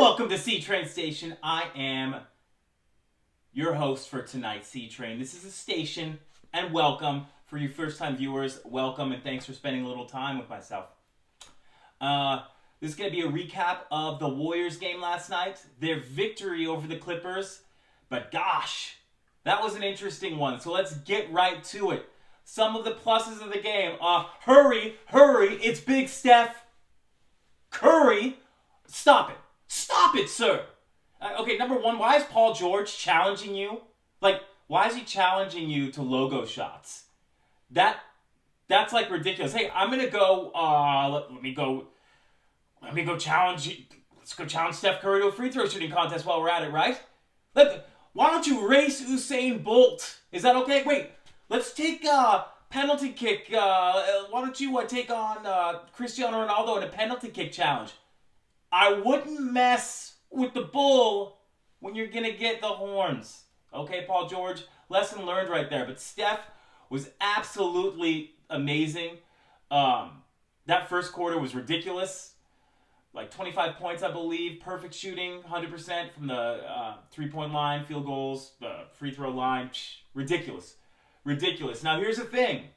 Welcome to C Train Station. I am your host for tonight, C Train. This is a station, and welcome. For you first-time viewers, welcome, and thanks for spending a little time with myself. This is going to be a recap of the Warriors game last night, their victory over the Clippers. But gosh, that was an interesting one, so let's get right to it. Some of the pluses of the game. Hurry, it's Big Steph Curry. Stop it, sir. Okay, number one, why is Paul George challenging you? Why is he challenging you to logo shots? That's ridiculous. Hey, I'm gonna go. Let me go challenge you. Let's go challenge Steph Curry to a free throw shooting contest while we're at it, right? Why don't you race Usain Bolt? Is that okay? Wait, let's take a penalty kick. Why don't you take on Cristiano Ronaldo in a penalty kick challenge? I wouldn't mess with the bull when you're gonna get the horns. Okay, Paul George, lesson learned right there. But Steph was absolutely amazing. That first quarter was ridiculous. 25 points, I believe. Perfect shooting, 100% from the three-point line, field goals, free throw line. Ridiculous. Now, here's the thing.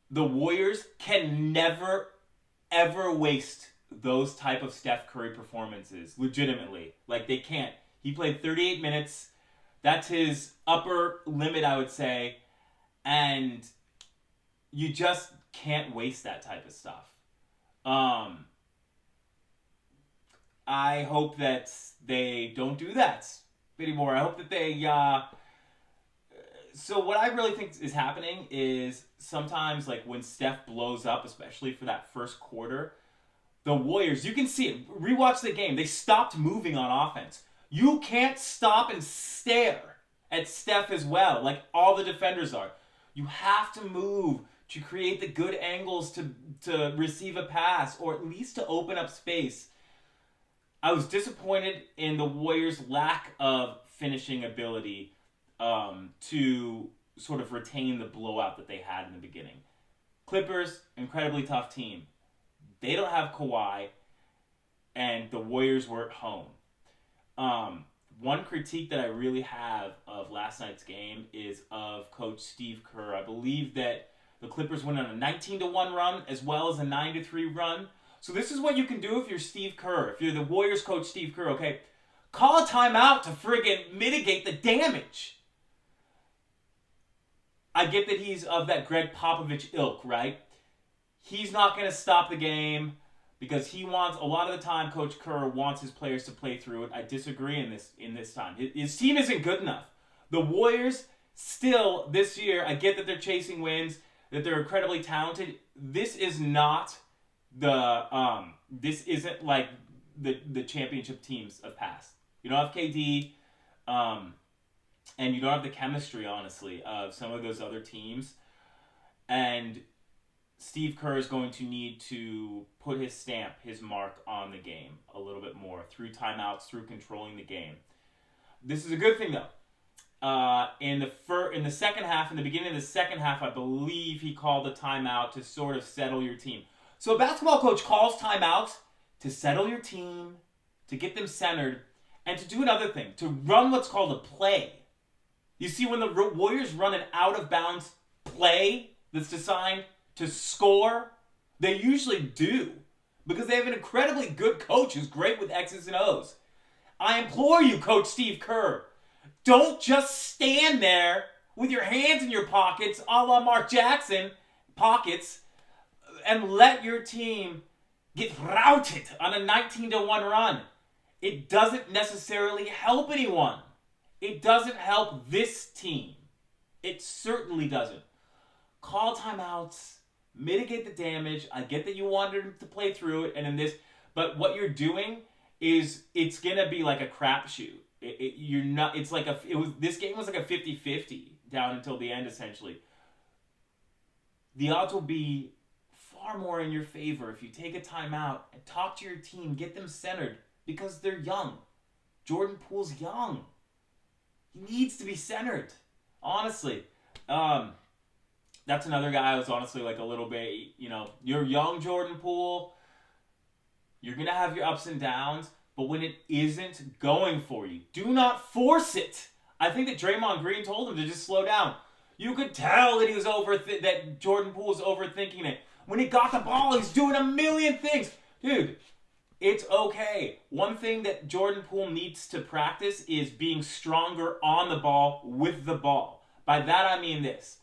The Warriors can never, ever waste those type of Steph Curry performances. Legitimately. They can't. He played 38 minutes. That's his upper limit, I would say. And you just can't waste that type of stuff. I hope that they don't do that anymore. I hope that they... So what I really think is happening is sometimes, when Steph blows up, especially for that first quarter, the Warriors, you can see it. Rewatch the game. They stopped moving on offense. You can't stop and stare at Steph as well, like all the defenders are. You have to move to create the good angles to receive a pass, or at least to open up space. I was disappointed in the Warriors' lack of finishing ability to sort of retain the blowout that they had in the beginning. Clippers, incredibly tough team. They don't have Kawhi, and the Warriors were at home. One critique that I really have of last night's game is of Coach Steve Kerr. I believe that the Clippers went on a 19-1 run as well as a 9-3 run. So this is what you can do if you're Steve Kerr. If you're the Warriors coach Steve Kerr, okay? Call a timeout to friggin' mitigate the damage. I get that he's of that Greg Popovich ilk, right? He's not going to stop the game because he wants, a lot of the time, Coach Kerr wants his players to play through it. I disagree in this time. His team isn't good enough. The Warriors still, this year, I get that they're chasing wins, that they're incredibly talented. This is not this isn't like the championship teams of past. You don't have KD, and you don't have the chemistry, honestly, of some of those other teams. And Steve Kerr is going to need to put his stamp, his mark on the game a little bit more through timeouts, through controlling the game. This is a good thing, though. In the second half, in the beginning of the second half, I believe he called a timeout to sort of settle your team. So a basketball coach calls timeouts to settle your team, to get them centered, and to do another thing, to run what's called a play. You see, when the Warriors run an out-of-bounds play that's designed to score, they usually do, because they have an incredibly good coach who's great with X's and O's. I implore you, Coach Steve Kerr, don't just stand there with your hands in your pockets, a la Mark Jackson pockets, and let your team get routed on a 19-1 run. It doesn't necessarily help anyone. It doesn't help this team. It certainly doesn't. Call timeouts. Mitigate the damage. I get that you wanted him to play through it, and in this, but what you're doing is it's gonna be like a crapshoot. You're not. It's like this game was like a 50-50 down until the end, essentially. The odds will be far more in your favor if you take a timeout and talk to your team, get them centered, because they're young. Jordan Poole's young. He needs to be centered. Honestly. That's another guy I was honestly a little bit, you're young Jordan Poole. You're going to have your ups and downs, but when it isn't going for you, do not force it. I think that Draymond Green told him to just slow down. You could tell that he was that Jordan Poole was overthinking it. When he got the ball, he's doing a million things. Dude, it's okay. One thing that Jordan Poole needs to practice is being stronger on the ball with the ball. By that I mean this.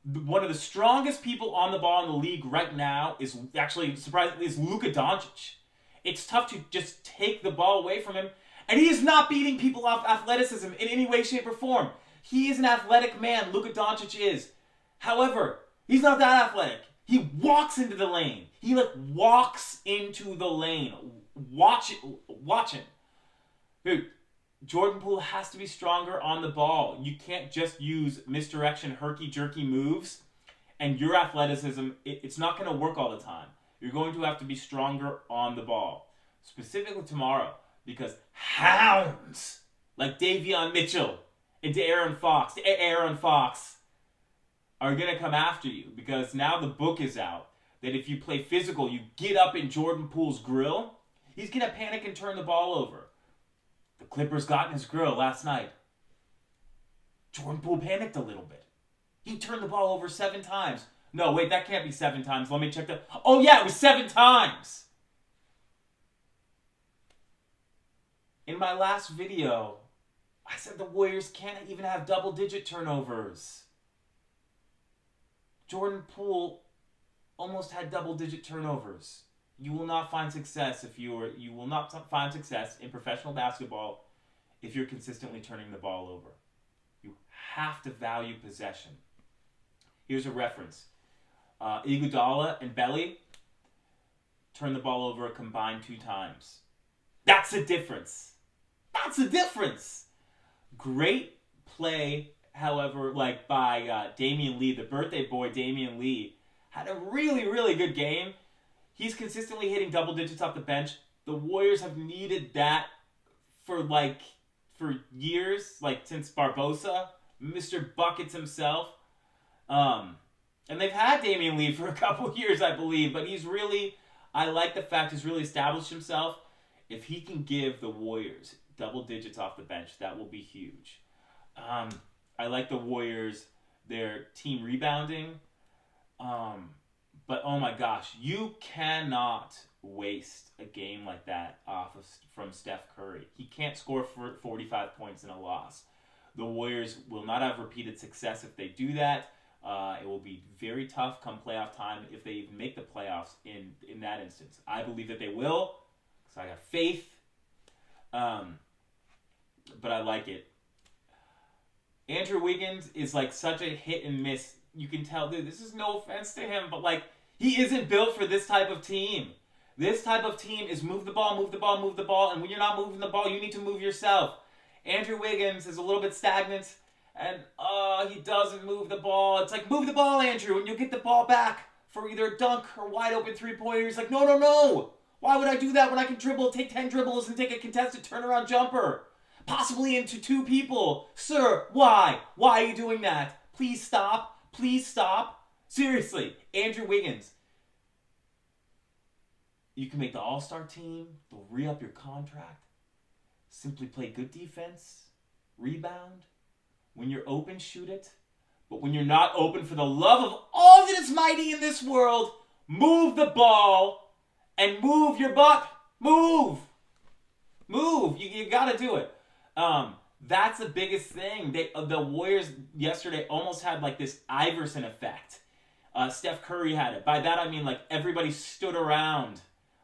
One of the strongest people on the ball in the league right now is actually, surprisingly, is Luka Doncic. It's tough to just take the ball away from him. And he is not beating people off athleticism in any way, shape, or form. He is an athletic man. Luka Doncic is. However, he's not that athletic. He walks into the lane. He walks into the lane. Watch him. Dude, Jordan Poole has to be stronger on the ball. You can't just use misdirection, herky-jerky moves, and your athleticism, it's not going to work all the time. You're going to have to be stronger on the ball. Specifically tomorrow, because hounds like Davion Mitchell and Aaron Fox are going to come after you, because now the book is out that if you play physical, you get up in Jordan Poole's grill, he's going to panic and turn the ball over. The Clippers got in his grill last night. Jordan Poole panicked a little bit. He turned the ball over 7 times. No, wait, that can't be 7 times. Let me check that. Oh, yeah, it was 7 times. In my last video, I said the Warriors can't even have double-digit turnovers. Jordan Poole almost had double-digit turnovers. You will not find success you will not find success in professional basketball if you're consistently turning the ball over. You have to value possession. Here's a reference. Iguodala and Belly turned the ball over a combined 2 times. That's a difference. That's a difference. Great play, however, by Damian Lee, the birthday boy Damian Lee, had a really, really good game. He's consistently hitting double digits off the bench. The Warriors have needed that for years, since Barbosa, Mr. Buckets himself. And they've had Damian Lee for a couple of years, I believe, but I like the fact he's really established himself. If he can give the Warriors double digits off the bench, that will be huge. I like the Warriors, their team rebounding. But oh my gosh, you cannot waste a game like that from Steph Curry. He can't score for 45 points in a loss. The Warriors will not have repeated success if they do that. It will be very tough come playoff time if they even make the playoffs in that instance. I believe that they will, because I got faith. But I like it. Andrew Wiggins is such a hit and miss. You can tell, dude, this is no offense to him, but he isn't built for this type of team. This type of team is move the ball, and when you're not moving the ball, you need to move yourself. Andrew Wiggins is a little bit stagnant, and he doesn't move the ball. It's move the ball, Andrew, and you'll get the ball back for either a dunk or wide open 3-pointer. He's no. Why would I do that when I can take 10 dribbles and take a contested turnaround jumper? Possibly into 2 people. Sir, why? Why are you doing that? Please stop. Please stop. Seriously, Andrew Wiggins. You can make the All-Star team. They'll re-up your contract. Simply play good defense. Rebound. When you're open, shoot it. But when you're not open, for the love of all that is mighty in this world, move the ball and move your butt. Move. You got to do it. That's the biggest thing. The Warriors yesterday almost had this Iverson effect. Steph Curry had it. By that I mean everybody stood around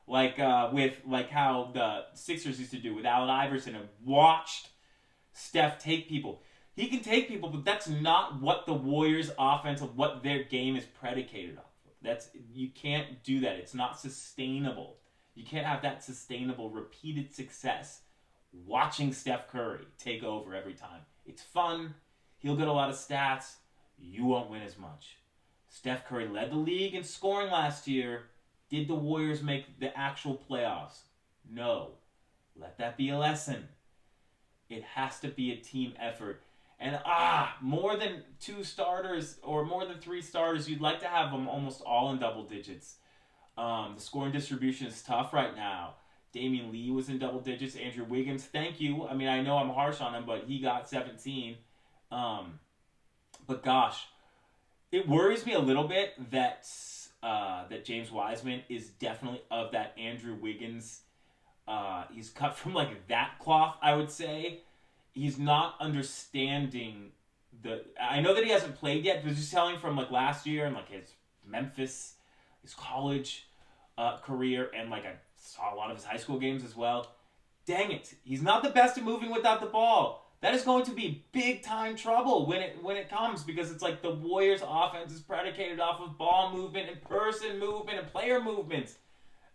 with how the Sixers used to do with Allen Iverson and watched Steph take people. He can take people, but that's not what the Warriors' offense, of what their game is predicated on. You can't do that. It's not sustainable. You can't have that sustainable, repeated success watching Steph Curry take over every time. It's fun. He'll get a lot of stats. You won't win as much. Steph Curry led the league in scoring last year. Did the Warriors make the actual playoffs? No. Let that be a lesson. It has to be a team effort. And more than 2 starters or more than 3 starters, you'd like to have them almost all in double digits. The scoring distribution is tough right now. Damian Lee was in double digits. Andrew Wiggins, thank you. I mean, I know I'm harsh on him, but he got 17. But gosh, it worries me a little bit that that James Wiseman is definitely of that Andrew Wiggins. He's cut from like that cloth, I would say. He's not understanding I know that he hasn't played yet, but just telling from like last year and like his Memphis, his college career, and like I saw a lot of his high school games as well. Dang it, he's not the best at moving without the ball. That is going to be big time trouble when it comes, because it's like the Warriors' offense is predicated off of ball movement and person movement and player movement.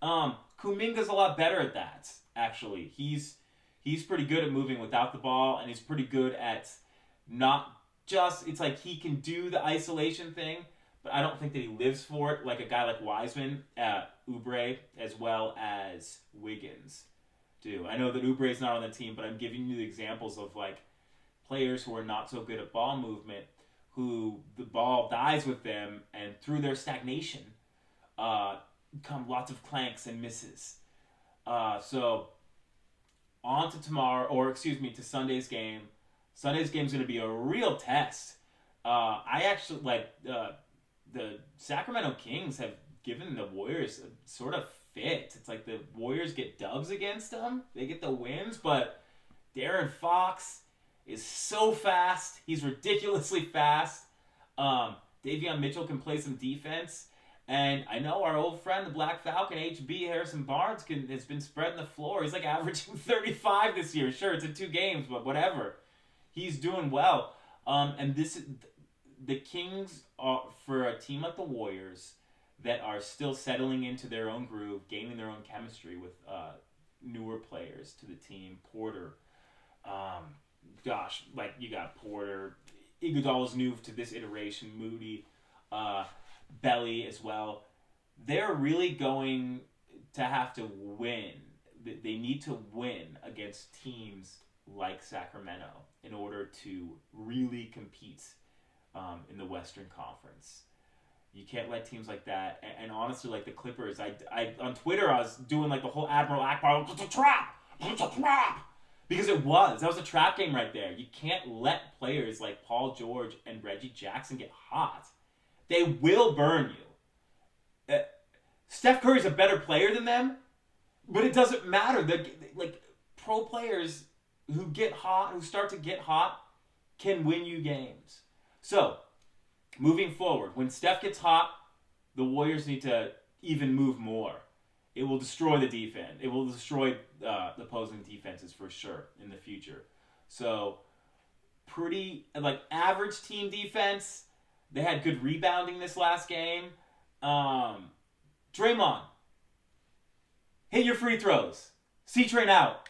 Kuminga's a lot better at that. Actually, he's pretty good at moving without the ball, and he's pretty good at not just. It's like he can do the isolation thing, but I don't think that he lives for it like a guy like Wiseman, Oubre, as well as Wiggins do. I know that Oubre's not on the team, but I'm giving you the examples of like players who are not so good at ball movement, who the ball dies with them, and through their stagnation, come lots of clanks and misses. So on to to Sunday's game. Sunday's game is going to be a real test. I actually the Sacramento Kings have given the Warriors a sort of fit. It's like the Warriors get dubs against them. They get the wins, but De'Aaron Fox is so fast. He's ridiculously fast. Davion Mitchell can play some defense. And I know our old friend, the Black Falcon, HB Harrison Barnes, has been spreading the floor. He's like averaging 35 this year. Sure, it's in 2 games, but whatever. He's doing well. And the Kings, are, for a team like the Warriors, that are still settling into their own groove, gaining their own chemistry with newer players to the team. Porter, like you got Porter, Iguodala's new to this iteration, Moody, Belly as well. They're really going to have to win. They need to win against teams like Sacramento in order to really compete in the Western Conference. You can't let teams like that, and honestly, like the Clippers, I on Twitter, I was doing like the whole Admiral Akbar, it's a trap! It's a trap! Because that was a trap game right there. You can't let players like Paul George and Reggie Jackson get hot. They will burn you. Steph Curry's a better player than them, but it doesn't matter. Like pro players who start to get hot, can win you games. So, moving forward, when Steph gets hot, the Warriors need to even move more. It will destroy the defense. It will destroy the opposing defenses for sure in the future. So, pretty, like, average team defense. They had good rebounding this last game. Draymond, hit your free throws. C-Train out.